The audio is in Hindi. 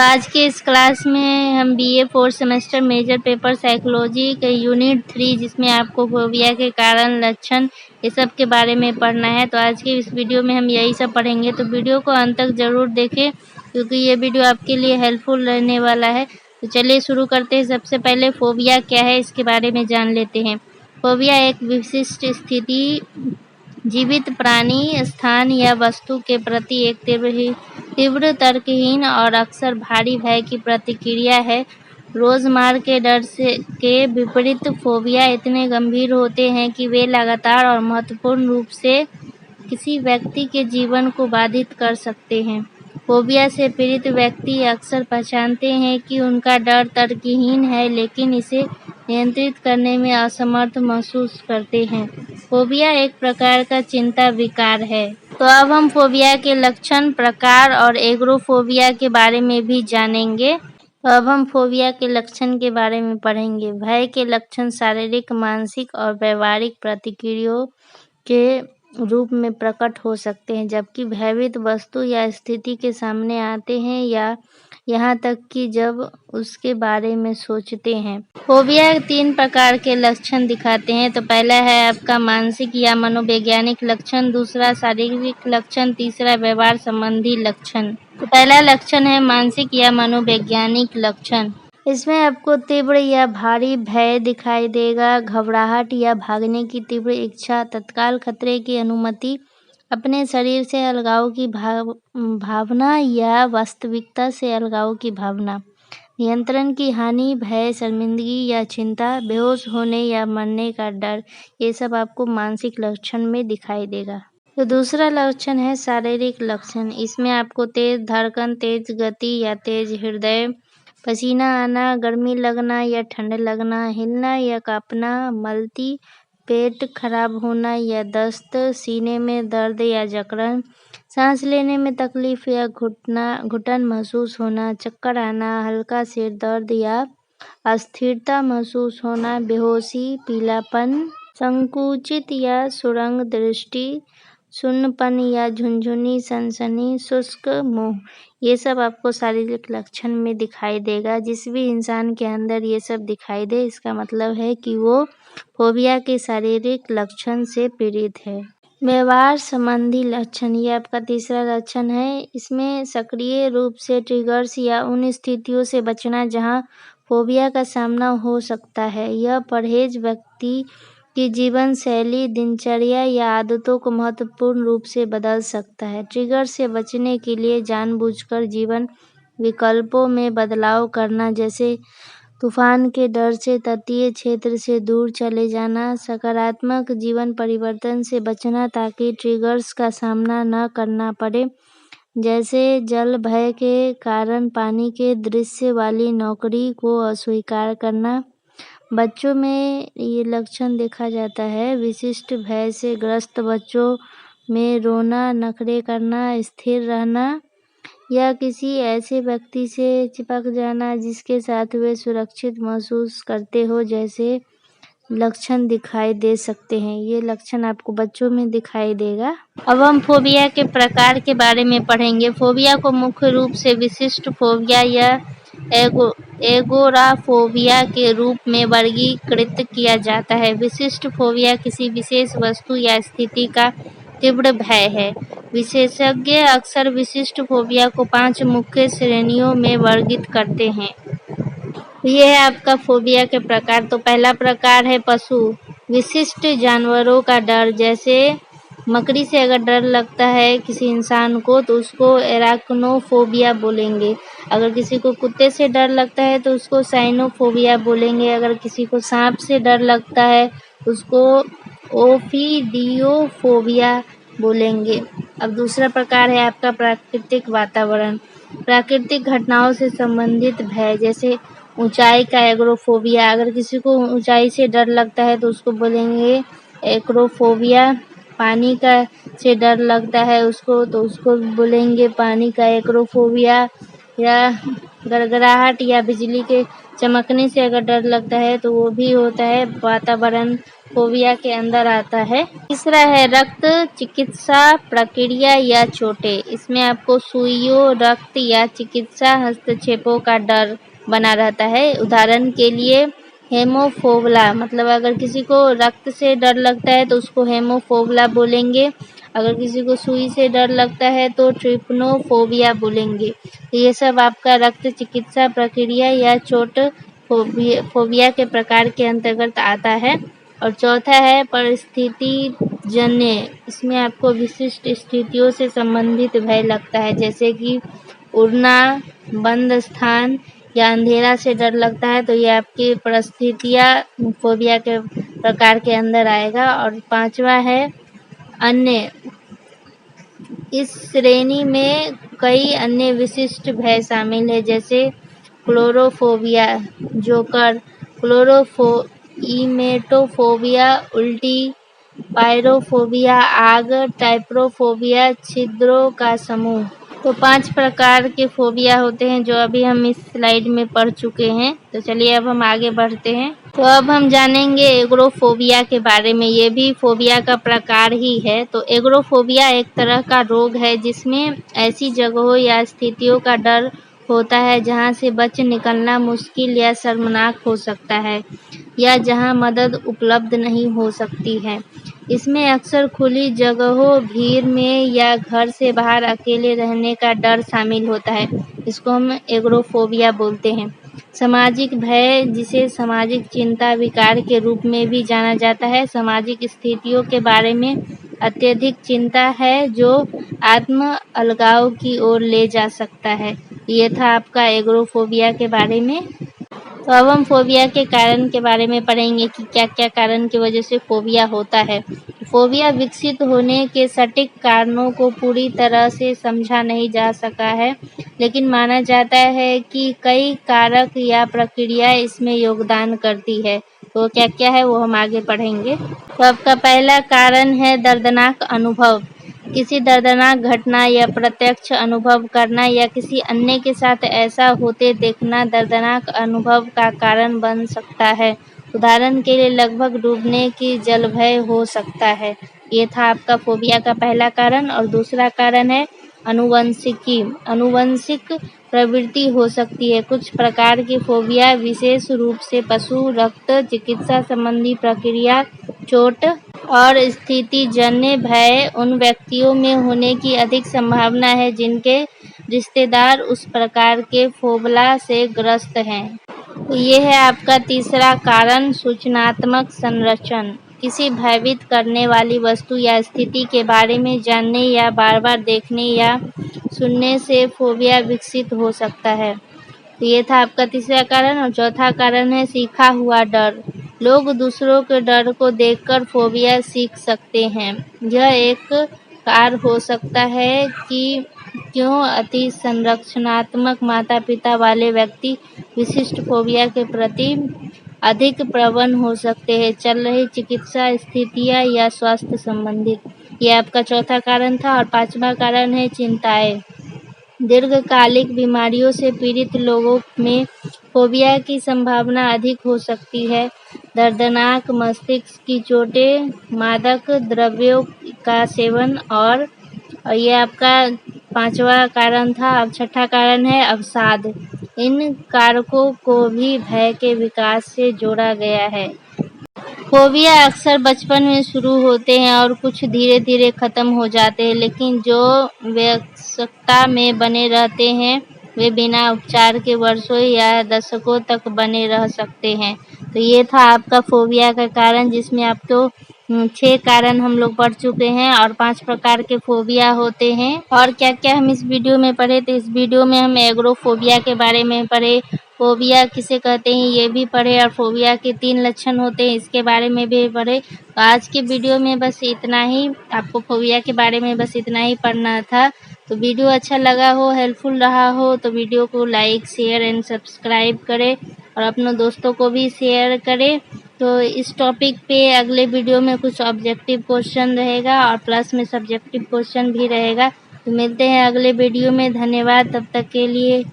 तो आज के इस क्लास में हम BA 4th semester major paper psychology के यूनिट 3 जिसमें आपको फोबिया के कारण, लक्षण ये सब के बारे में पढ़ना है। तो आज के इस वीडियो में हम यही सब पढ़ेंगे, तो वीडियो को अंत तक ज़रूर देखें क्योंकि ये वीडियो आपके लिए हेल्पफुल रहने वाला है। तो चलिए शुरू करते हैं। सबसे पहले फोबिया क्या है इसके बारे में जान लेते हैं। फोबिया एक विशिष्ट स्थिति, जीवित प्राणी, स्थान या वस्तु के प्रति एक तीव्र तर्कहीन और अक्सर भारी भय की प्रतिक्रिया है। रोजमर्रा के डर के विपरीत फोबिया इतने गंभीर होते हैं कि वे लगातार और महत्वपूर्ण रूप से किसी व्यक्ति के जीवन को बाधित कर सकते हैं। फोबिया से पीड़ित व्यक्ति अक्सर पहचानते हैं कि उनका डर तर्कहीन है, लेकिन इसे नियंत्रित करने में असमर्थ महसूस करते हैं। फोबिया एक प्रकार का चिंता विकार है। तो अब हम फोबिया के लक्षण, प्रकार और एगोराफोबिया के बारे में भी जानेंगे। तो अब हम फोबिया के लक्षण के बारे में पढ़ेंगे। भय के लक्षण शारीरिक, मानसिक और व्यवहारिक प्रतिक्रियाओं के रूप में प्रकट हो सकते हैं, जबकि भयभीत वस्तु या स्थिति के सामने आते हैं या यहाँ तक कि जब उसके बारे में सोचते हैं। फोबिया 3 प्रकार के लक्षण दिखाते हैं। तो पहला है आपका मानसिक या मनोवैज्ञानिक लक्षण, दूसरा शारीरिक लक्षण, तीसरा व्यवहार संबंधी लक्षण। तो पहला लक्षण है मानसिक या मनोवैज्ञानिक लक्षण। इसमें आपको तीव्र या भारी भय दिखाई देगा, घबराहट या भागने की तीव्र इच्छा, तत्काल खतरे की अनुमति, अपने शरीर से अलगाव की भावना या वास्तविकता से अलगाव की भावना, नियंत्रण की हानि, भय, शर्मिंदगी या चिंता, बेहोश होने या मरने का डर, ये सब आपको मानसिक लक्षण में दिखाई देगा। तो दूसरा लक्षण है शारीरिक लक्षण। इसमें आपको तेज धड़कन, तेज गति या तेज हृदय, पसीना आना, गर्मी लगना या ठंड लगना, हिलना या कांपना, मलती, पेट खराब होना या दस्त, सीने में दर्द या जकड़न, सांस लेने में तकलीफ या घुटन महसूस होना, चक्कर आना, हल्का सिर दर्द या अस्थिरता महसूस होना, बेहोशी, पीलापन, संकुचित या सुरंग दृष्टि, सुन्नपन या झुनझुनी, सनसनी, शुष्क मुंह, ये सब आपको शारीरिक लक्षण में दिखाई देगा। जिस भी इंसान के अंदर ये सब दिखाई दे, इसका मतलब है कि वो फोबिया के शारीरिक लक्षण से पीड़ित है। व्यवहार संबंधी लक्षण, ये आपका तीसरा लक्षण है। इसमें सक्रिय रूप से ट्रिगर्स या उन स्थितियों से बचना जहां फोबिया का सामना हो सकता है। यह परहेज व्यक्ति की जीवन शैली, दिनचर्या या आदतों को महत्वपूर्ण रूप से बदल सकता है। ट्रिगर से बचने के लिए जानबूझकर जीवन विकल्पों में बदलाव करना, जैसे तूफान के डर से तटीय क्षेत्र से दूर चले जाना, सकारात्मक जीवन परिवर्तन से बचना ताकि ट्रिगर्स का सामना न करना पड़े, जैसे जल भय के कारण पानी के दृश्य वाली नौकरी को अस्वीकार करना। बच्चों में ये लक्षण देखा जाता है। विशिष्ट भय से ग्रस्त बच्चों में रोना, नखरे करना, स्थिर रहना या किसी ऐसे व्यक्ति से चिपक जाना जिसके साथ वे सुरक्षित महसूस करते हो, जैसे लक्षण दिखाई दे सकते हैं। ये लक्षण आपको बच्चों में दिखाई देगा। अब हम फोबिया के प्रकार के बारे में पढ़ेंगे। फोबिया को मुख्य रूप से विशिष्ट फोबिया या एगोराफोबिया के रूप में वर्गीकृत किया जाता है। विशिष्ट फोबिया किसी विशेष वस्तु या स्थिति का तीव्र भय है। विशेषज्ञ अक्सर विशिष्ट फोबिया को 5 मुख्य श्रेणियों में वर्गीकृत करते हैं। ये है आपका फोबिया के प्रकार। तो पहला प्रकार है पशु, विशिष्ट जानवरों का डर, जैसे मकड़ी से अगर डर लगता है किसी इंसान को तो उसको एराक्नोफोबिया बोलेंगे। अगर किसी को कुत्ते से डर लगता है तो उसको साइनोफोबिया बोलेंगे। अगर किसी को सांप से डर लगता है तो उसको ओफिडियोफोबिया बोलेंगे। अब दूसरा प्रकार है आपका प्राकृतिक वातावरण, प्राकृतिक घटनाओं से संबंधित भय, जैसे ऊंचाई का एग्रोफोबिया। अगर किसी को ऊंचाई से डर लगता है तो उसको बोलेंगे एक्रोफोबिया। पानी का से डर लगता है उसको तो उसको बोलेंगे पानी का एक्रोफोबिया। या गड़गड़ाहट या बिजली के चमकने से अगर डर लगता है तो वो भी होता है, वातावरण फोबिया के अंदर आता है। तीसरा है रक्त चिकित्सा प्रक्रिया या चोटें। इसमें आपको सुइयों, रक्त या चिकित्सा हस्तक्षेपों का डर बना रहता है। उदाहरण के लिए हेमोफोबिया, मतलब अगर किसी को रक्त से डर लगता है तो उसको हेमोफोबिया बोलेंगे। अगर किसी को सुई से डर लगता है तो ट्रिपनोफोबिया बोलेंगे। तो ये सब आपका रक्त चिकित्सा प्रक्रिया या चोट फोबिया के प्रकार के अंतर्गत आता है। और चौथा है परिस्थिति जन्य। इसमें आपको विशिष्ट स्थितियों से संबंधित भय लगता है, जैसे कि उड़ना, बंद स्थान या अंधेरा से डर लगता है, तो ये आपकी परिस्थितियाँ फोबिया के प्रकार के अंदर आएगा। और पांचवा है अन्य। इस श्रेणी में कई अन्य विशिष्ट भय शामिल है, जैसे क्लोरोफोबिया, जोकर, इमेटोफोबिया, उल्टी, पायरोफोबिया, आग, टाइप्रोफोबिया, छिद्रों का समूह। तो 5 प्रकार के फोबिया होते हैं जो अभी हम इस स्लाइड में पढ़ चुके हैं। तो चलिए अब हम आगे बढ़ते हैं। तो अब हम जानेंगे एग्रोफोबिया के बारे में। ये भी फोबिया का प्रकार ही है। तो एग्रोफोबिया एक तरह का रोग है जिसमें ऐसी जगहों या स्थितियों का डर होता है जहां से बच निकलना मुश्किल या शर्मनाक हो सकता है, या जहां मदद उपलब्ध नहीं हो सकती है। इसमें अक्सर खुली जगहों, भीड़ में या घर से बाहर अकेले रहने का डर शामिल होता है। इसको हम एग्रोफोबिया बोलते हैं। सामाजिक भय, जिसे सामाजिक चिंता विकार के रूप में भी जाना जाता है, सामाजिक स्थितियों के बारे में अत्यधिक चिंता है जो आत्म अलगाव की ओर ले जा सकता है। ये था आपका एग्रोफोबिया के बारे में। तो अब हम फोबिया के कारण के बारे में पढ़ेंगे कि क्या क्या कारण की वजह से फोबिया होता है। फोबिया विकसित होने के सटीक कारणों को पूरी तरह से समझा नहीं जा सका है, लेकिन माना जाता है कि कई कारक या प्रक्रिया इसमें योगदान करती है। तो क्या क्या है वो हम आगे पढ़ेंगे। तो आपका पहला कारण है दर्दनाक अनुभव। किसी दर्दनाक घटना या प्रत्यक्ष अनुभव करना या किसी अन्य के साथ ऐसा होते देखना दर्दनाक अनुभव का कारण बन सकता है। उदाहरण के लिए लगभग डूबने की जल भय हो सकता है। ये था आपका फोबिया का पहला कारण। और दूसरा कारण है आनुवंशिकी। आनुवंशिक प्रवृत्ति हो सकती है। कुछ प्रकार की फोबिया विशेष रूप से पशु, रक्त, चिकित्सा संबंधी प्रक्रिया, चोट और स्थितिजन्य भय उन व्यक्तियों में होने की अधिक संभावना है जिनके रिश्तेदार उस प्रकार के फोबिया से ग्रस्त हैं। ये है आपका तीसरा कारण सूचनात्मक संरक्षण। किसी भयभीत करने वाली वस्तु या स्थिति के बारे में जानने या बार-बार देखने या सुनने से फोबिया विकसित हो सकता है। तो ये था आपका तीसरा कारण। और चौथा कारण है सीखा हुआ डर। लोग दूसरों के डर को देखकर फोबिया सीख सकते हैं। यह एक कारण हो सकता है कि क्यों अति संरक्षणात्मक माता-पिता वाले व्यक्ति विशिष्ट फोबिया के प्रति अधिक प्रवण हो सकते हैं। चल रही चिकित्सा स्थितियां या स्वास्थ्य संबंधित। ये आपका चौथा कारण था। और पांचवा कारण है चिंताएं। दीर्घकालिक बीमारियों से पीड़ित लोगों में फोबिया की संभावना अधिक हो सकती है। दर्दनाक मस्तिष्क की चोटें, मादक द्रव्यों का सेवन और ये आपका पांचवा कारण था। अब छठा कारण है अवसाद। इन कारकों को भी भय के विकास से जोड़ा गया है। फोबिया अक्सर बचपन में शुरू होते हैं और कुछ धीरे धीरे खत्म हो जाते हैं, लेकिन जो वयस्कता में बने रहते हैं वे बिना उपचार के वर्षों या दशकों तक बने रह सकते हैं। तो ये था आपका फोबिया का कारण, जिसमें आपको 6 कारण हम लोग पढ़ चुके हैं और 5 प्रकार के फोबिया होते हैं। और क्या क्या हम इस वीडियो में पढ़े, तो इस वीडियो में हम एग्रोफोबिया के बारे में पढ़े, फोबिया किसे कहते हैं ये भी पढ़े, और फोबिया के 3 लक्षण होते हैं इसके बारे में भी पढ़े। तो आज के वीडियो में बस इतना ही। आपको फोबिया के बारे में बस इतना ही पढ़ना था। तो वीडियो अच्छा लगा हो, हेल्पफुल रहा हो तो वीडियो को लाइक, शेयर एंड सब्सक्राइब करें और अपने दोस्तों को भी शेयर करें। तो इस टॉपिक पे अगले वीडियो में कुछ ऑब्जेक्टिव क्वेश्चन रहेगा और प्लस में सब्जेक्टिव क्वेश्चन भी रहेगा। तो मिलते हैं अगले वीडियो में। धन्यवाद तब तक के लिए।